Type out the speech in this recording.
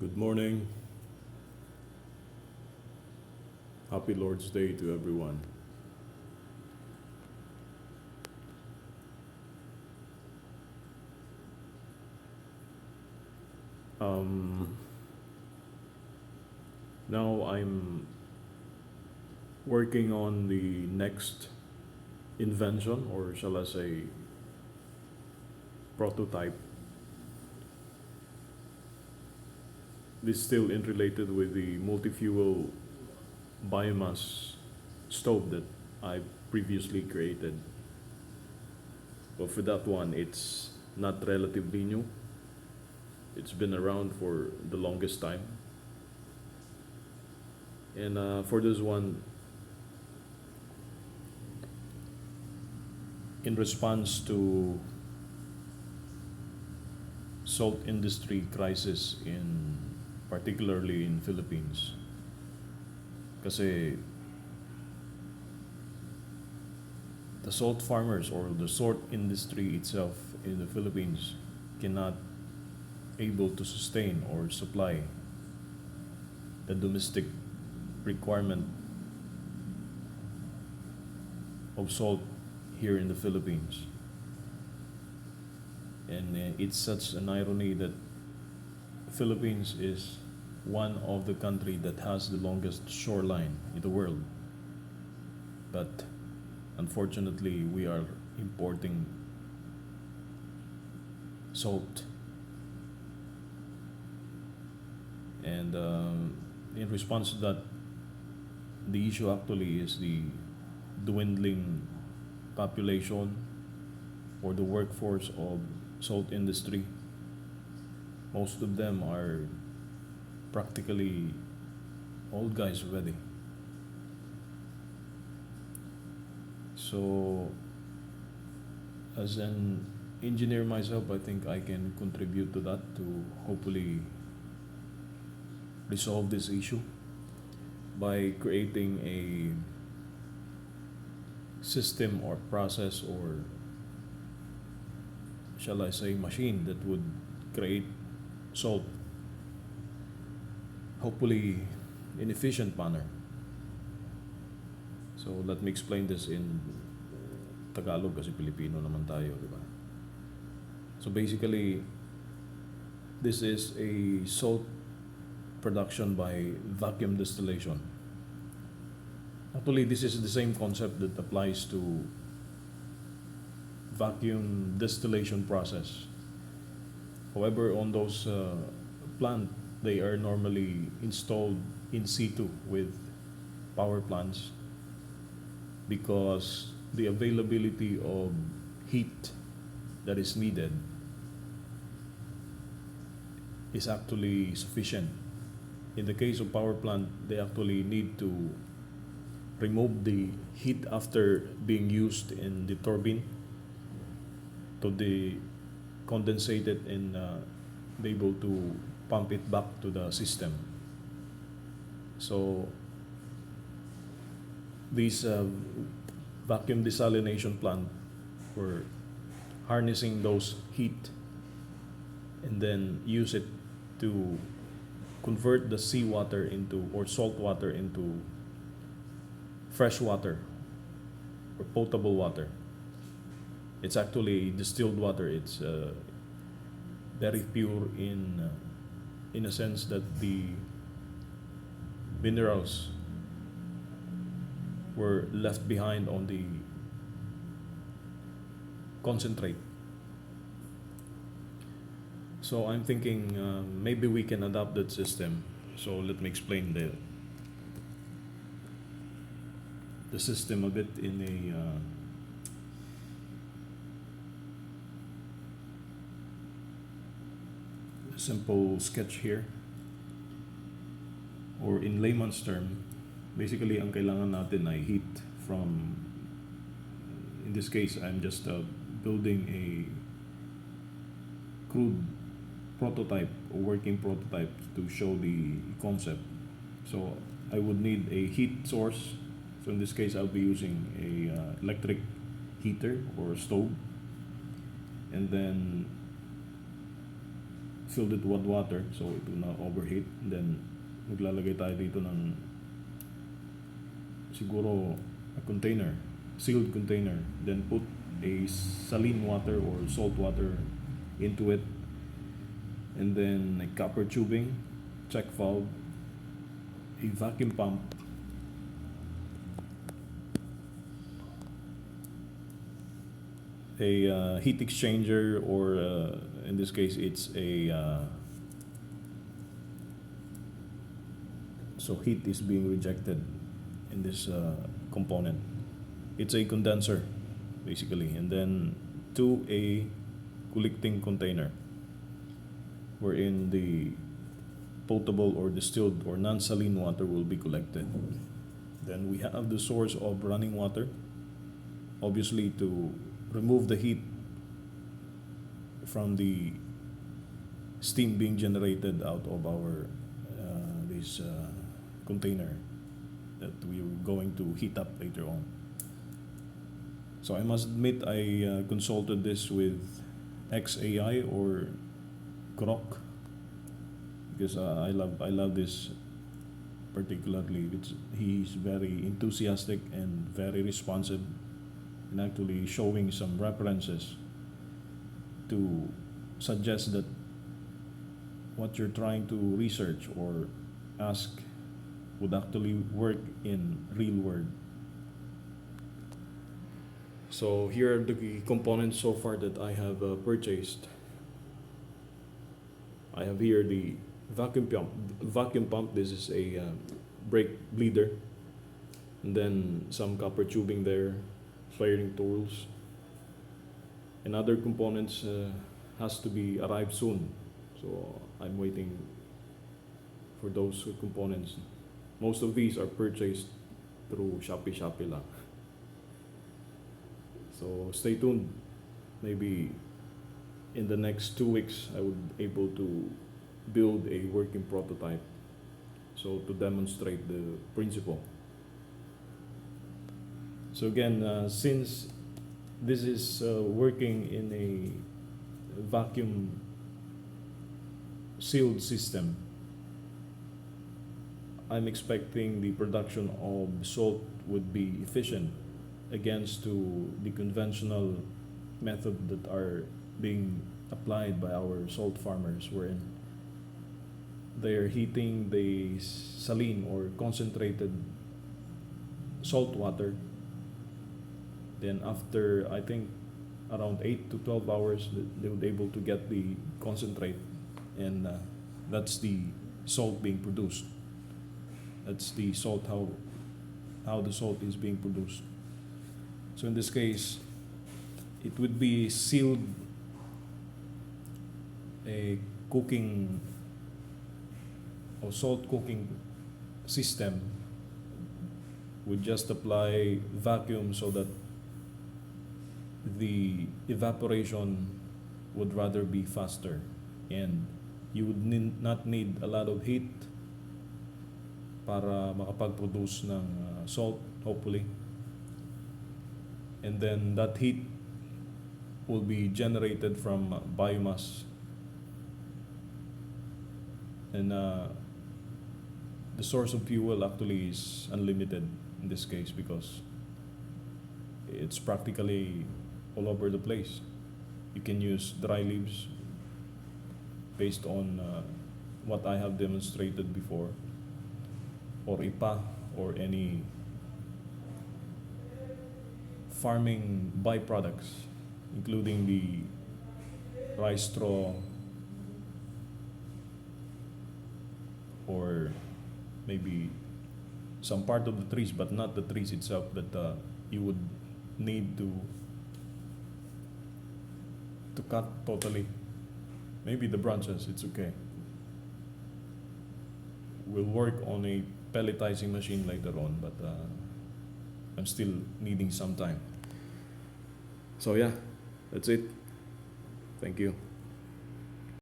Good morning. Happy Lord's Day to everyone. Um, Now I'm working on the next invention, or shall I say, prototype. This is still interrelated with the multi-fuel biomass stove that I previously created. But for that one, it's not relatively new. It's been around for the longest time. And for this one, in response to salt industry crisis in particularly in Philippines, kasi the salt farmers or the salt industry itself in the Philippines cannot able to sustain or supply the domestic requirement of salt here in the Philippines. And it's such an irony that Philippines is one of the country that has the longest shoreline in the world. But unfortunately, we are importing salt. And in response to that, the issue actually is the dwindling population or the workforce of salt industry. Most of them are practically old guys already. So as an engineer myself, I think I can contribute to that to hopefully resolve this issue by creating a system or process, or shall I say machine, that would create salt hopefully in efficient manner. So let me explain this in Tagalog kasi Pilipino naman tayo, di ba? So basically, this is a salt production by vacuum distillation. Actually, this is the same concept that applies to vacuum distillation process. However, on those plant, they are normally installed in situ with power plants because the availability of heat that is needed is actually sufficient. In the case of power plant, they actually need to remove the heat after being used in the turbine to the condensate it and be able to pump it back to the system. So these vacuum desalination plant were harnessing those heat and then use it to convert the seawater into, or salt water into, fresh water or potable water. It's actually distilled water. It's very pure in a sense that the minerals were left behind on the concentrate. So I'm thinking maybe we can adapt that system. So let me explain the system a bit in a simple sketch here. Or in layman's term, basically ang kailangan natin ay heat from, in this case, I'm just building a crude prototype or working prototype to show the concept. So I would need a heat source. So in this case, I'll be using a electric heater or stove, and then filled it with water, so it will not overheat. And then maglalagay tayo dito ng siguro a container, sealed container. Then put a saline water or salt water into it, and then a copper tubing, check valve, a vacuum pump, a heat exchanger, or in this case it's a so heat is being rejected in this component. It's a condenser basically, and then to a collecting container wherein the potable or distilled or non-saline water will be collected. Then we have the source of running water, obviously to remove the heat from the steam being generated out of our this container that we're going to heat up later on. So I must admit I consulted this with XAI or Grok because I love this particularly. He's very enthusiastic and very responsive, and actually showing some references to suggest that what you're trying to research or ask would actually work in real world. So here are the components so far that I have purchased. I have here the vacuum pump. Vacuum pump. This is a brake bleeder, and then some copper tubing there, flaring tools, and other components has to be arrived soon. So I'm waiting for those components. Most of these are purchased through Shopee lang. So stay tuned. Maybe in the next 2 weeks I would be able to build a working prototype, so to demonstrate the principle. So again, since this is working in a vacuum sealed system, I'm expecting the production of salt would be efficient against to the conventional method that are being applied by our salt farmers, wherein they're heating the saline or concentrated salt water. Then after, I think, around 8 to 12 hours, they would be able to get the concentrate, and that's the salt being produced. That's the salt, how the salt is being produced. So in this case, it would be sealed, a cooking or salt cooking system. We just apply vacuum so that the evaporation would rather be faster, and you would not need a lot of heat para makapag-produce ng salt, hopefully. And then that heat will be generated from biomass, and the source of fuel actually is unlimited in this case because it's practically all over the place. You can use dry leaves based on what I have demonstrated before, or IPA, or any farming byproducts, including the rice straw, or maybe some part of the trees, but not the trees itself, that you would need to cut totally. Maybe the branches, it's okay. We'll work on a pelletizing machine later on, but I'm still needing some time. So yeah, that's it. Thank you.